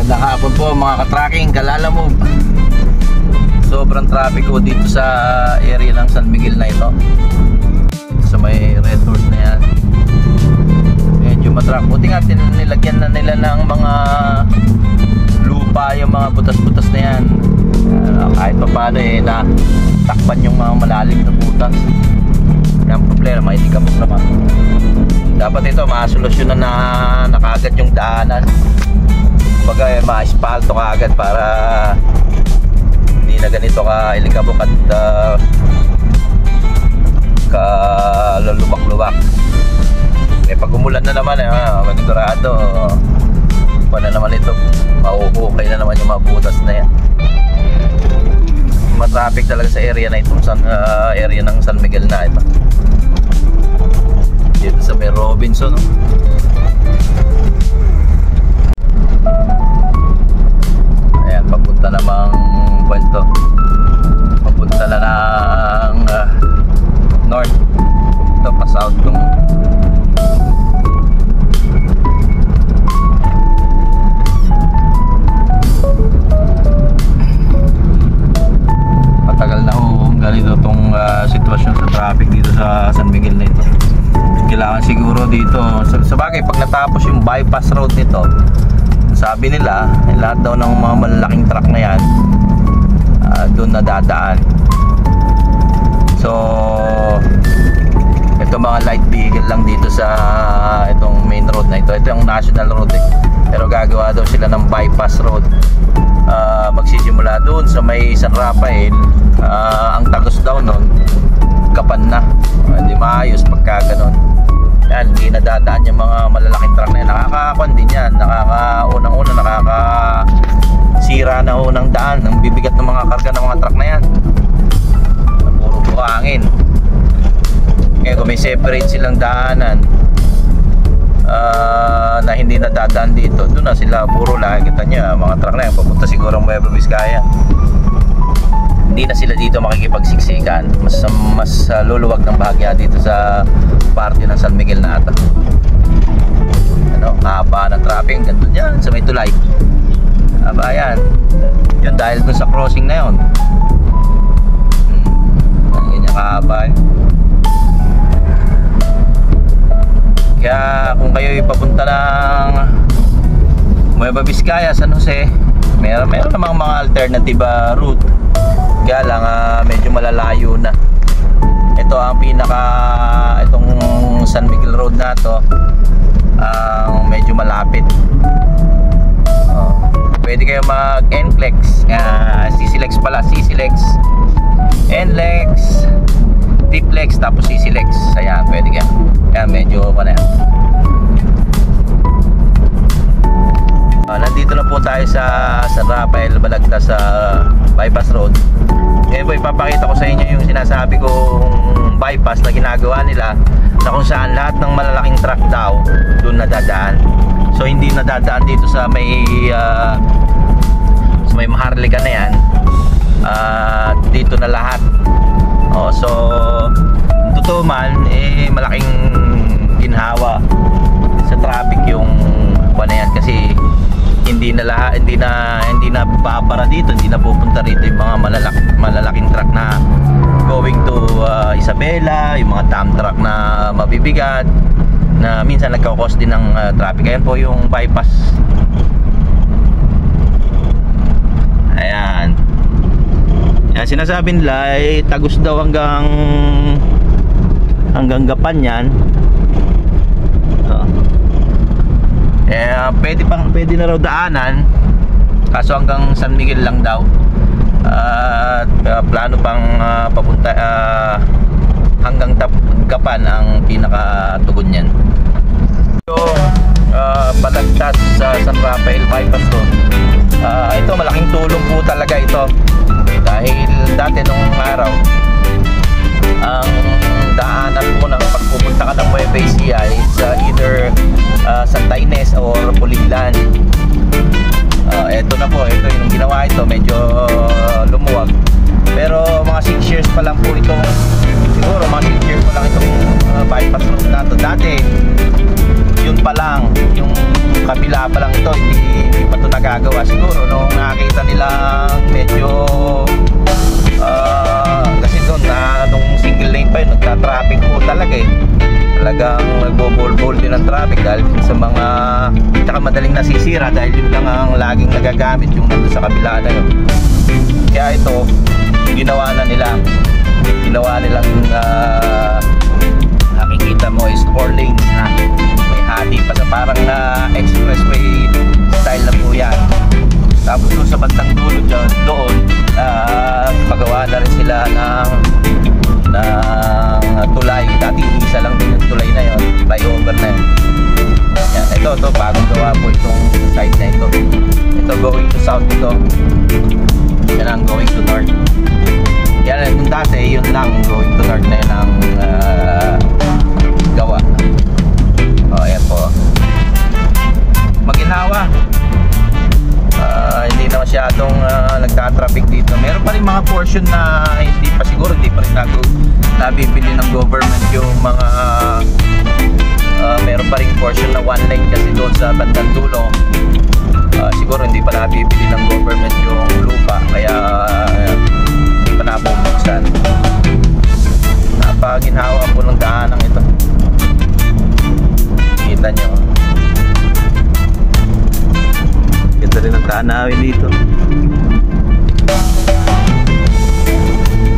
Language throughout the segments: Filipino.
Magandang hapon po mga ka-tracking, Kalalamove. Sobrang traffic ko dito sa area ng San Miguel na ito. Sa may red doors na yan. Medyo matrap. Buti nga nilagyan na nila ng mga lupa yung mga butas-butas na yan. Kahit pa paano natakpan yung mga malalim na butas. Yung problema, hindi kapos naman. Dapat ito masolusyon na nakagad yung daanan. Kumbaga ma-asphalto kaagad para hindi na ganito ka-ilikabok at kaluluwak-luwak. Pag umulan na naman manigurado pa na naman ito, mahuhukay na naman yung mga butas na yan. Matraffic talaga sa area na itong area ng San Miguel na ito. Dito sa may Robinson, no? Ayan, papunta namang kwento. Papunta na ng north. Ito pa south tong matagal na ganito tong sitwasyon sa traffic dito sa San Miguel na ito. Kailangan siguro dito sa bagay pag natapos yung bypass road nito, sabi nila lahat daw ng mga malalaking truck na yan doon na dadaan. So ito mga light vehicle lang dito sa itong main road na ito. Ito yung national road pero gagawa daw sila ng bypass road. Magsisimula doon sa may San Rafael. Ang tagos daw nun Kapan na, hindi maayos pagka ganon. Yan, hindi nadadaan yung mga malalaking truck na yan. Nakakakuan din yan, unang-una nakakasira na unang daan ng bibigat ng mga karga ng mga truck na yan. Puro buhangin. Kaya kung may separate silang daanan na hindi nadadaan dito, doon na sila puro lang. Kita nyo, mga truck na yan papunta siguro Nueva Vizcaya. Hindi na sila dito makikipagsiksikan. Mas luluwag ng bahagya dito sa parte ng San Miguel na ata. Haba ng traffic ganito yan sa may tulay. Haba yan. Yun dahil dun sa crossing na yun. Ganyan kahaba eh. Kaya kung kayo ipapunta ng Nueva Vizcaya, San Jose, meron namang mga alternative route. Kaya lang medyo malalayo na. Ito ang itong San Miguel Road na to, medyo malapit. Pwede kayo mag NLEX, CCLEX pala, CCLEX, NLEX, TIPLEX, tapos CCLEX. Ayan, pwede kayo. Ayan, medyo pa na yan. Nandito na po tayo sa San Rafael, Balagtas sa bypass road. Ngayon po ipapakita ko sa inyo yung sinasabi kong bypass na ginagawa nila, na kung saan lahat ng malalaking truck daw doon nadadaan. So hindi nadadaan dito sa may Maharlika na yan. Dito na lahat. So totoo man malaking ginhawa sa traffic yung na yan, kasi hindi na babara dito, hindi na pupunta rito yung mga malalaking truck na going to Isabela, yung mga dump truck na mabibigat na minsan nagkakos din ng traffic. Ayan po yung bypass. Ayan. Yan, sinasabi nila tagos daw hanggang Gapan yan. Pwede na raw daanan, kaso hanggang San Miguel lang daw. Plano pang papunta hanggang Gapan ang pinakatugon niyan. Balagtas sa San Rafael bypass road. Ito malaking tulong po talaga ito, dahil dati nung araw ang daanan mo ng pagpupunta ka ng Nueva Ecija sa either Santa Ines or Pulilan. Ito na po, ito yung ginawa ito, medyo lumuwag. Pero mga 6 years pa lang po itong, siguro mga 6 years pa lang itong bypass road na ito. Dati yun pa lang, yung kabila pa lang ito, hindi pa ito ginagawa. Siguro nung nakita nilang medyo kasi doon na nung single lane pa yun, nagka-traffic po talaga eh. Talagang nagbobol-bol din ang traffic dahil sa mga tsaka madaling nasisira dahil yun lang ang laging nagagamit yung nandun sa kabila na yun. Kaya ito ginawa nilang nakikita mo is 4 lanes na may hati pa sa parang na expressway style na po yan. Tapos doon sa bandang dulo doon pagawa na rin sila ng tulay. Dati isa lang din yung tulay na yun, flyover na yun. Yan, ito bagong gawa po itong side na ito. Ito going to south ito. Yan ang going to north. Yan, kung dati yun lang going to north na yun ang gawa. Ayan po, maginhawa. Hindi na masyadong nagtatraffic dito. Meron pa rin mga portion na hindi pa rin nabibili ng government yung mga meron pa rin portion na 1 lane kasi doon sa bandang dulo siguro hindi pa nabibili ng government yung lupa kaya hindi pa nabubuksan. Napaginhawa po ng daanang ito, kita nyo. Ganda rin ang tanawin dito.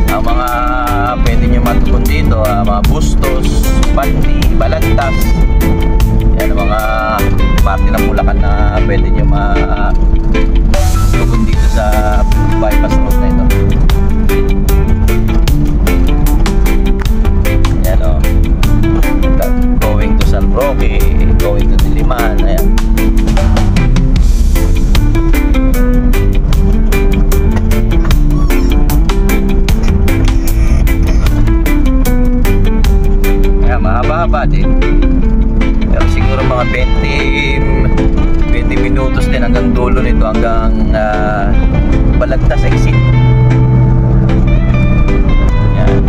Ang mga pwede nyo matukon dito, mga bustos, pandi, balantas. Yan ang mga parte ng Bulacan na pwede nyo matukon dito sa bypass road na ito. Yan o, going to San Roque, going to Diliman. Ayan. Mahaba din, pero siguro mga 20 minutos din hanggang dulo nito, hanggang Balagtas exit. Yan.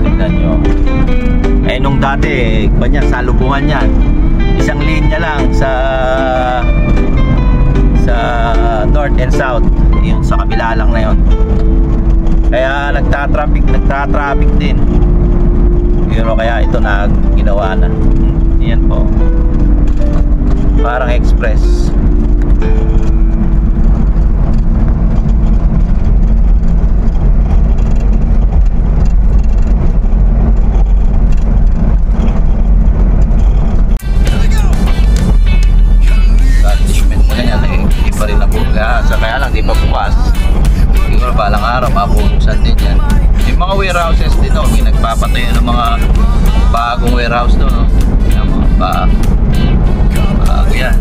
Tignan nyo. Nung dati kanya salubungan yan, isang linya lang sa north and south, yung sa kabila lang na yun. Kaya nagta-traffic din. Pero kaya ito na ginawa na. Yan po. Parang express. Hindi pa rin nabukas. Kaya lang di pa bukas. Siguro balang araw mabubuksan din yan. Yung mga warehouses din, no? Nagpapatayo ng mga bagong warehouse doon, no? Yung mga bago yan.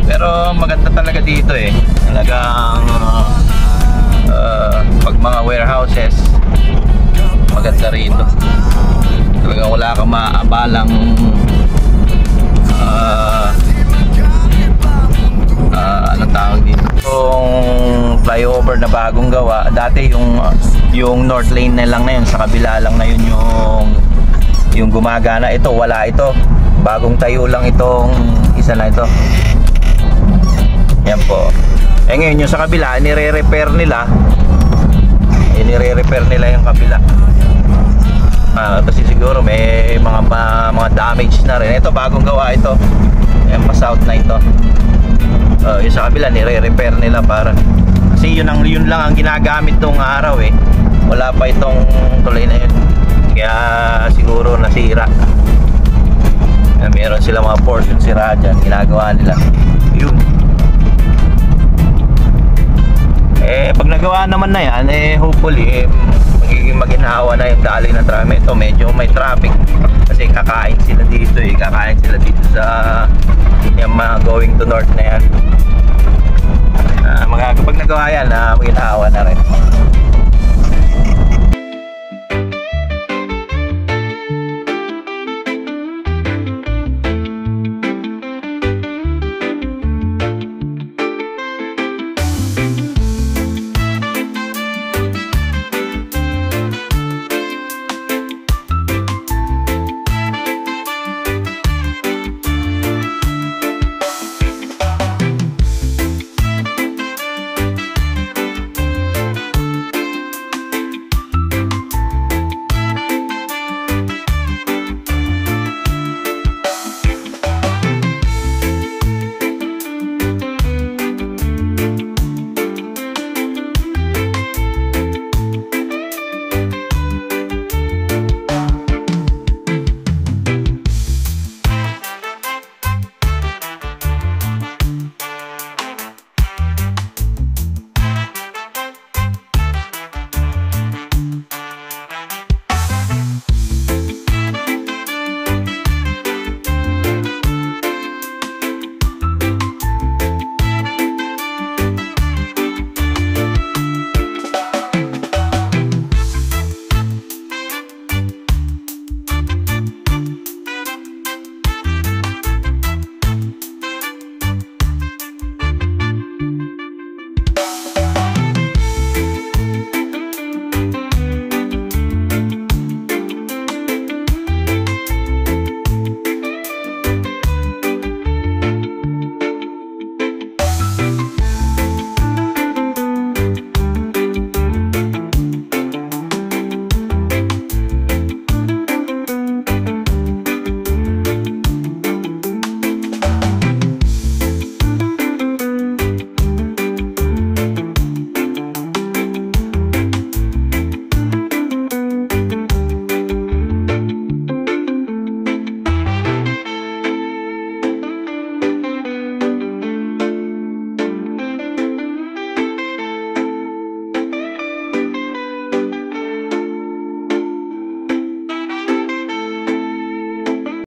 Pero maganda talaga dito eh. Talagang pag mga warehouses maganda rito. Talagang wala kang maabalang anong tawag dito, yung flyover na bagong gawa. Dati yung north lane na lang na yun, sa kabila lang na yun yung gumagana. Ito wala, ito bagong tayo lang itong isa na ito. Yan po. Ngayon yung sa kabila nire-repair nila, yung kabila. Kasi siguro may mga damage na rin. Ito bagong gawa ito. Yan pa south na ito. Yung sa kabila nire-repair nila para kasi yun lang ang ginagamit tong araw eh. Wala pa itong tulay na yun. Kaya siguro nasira. Meron sila mga portion sira dyan, ginagawa nila. Yun. Pag nagawa naman na yan, hopefully magiging maginhawa na yung daloy ng traffic. Ito medyo may traffic kasi kakain sila dito sa yung mga going to north na yan. Pag nagawa yan, maginhawa na rin.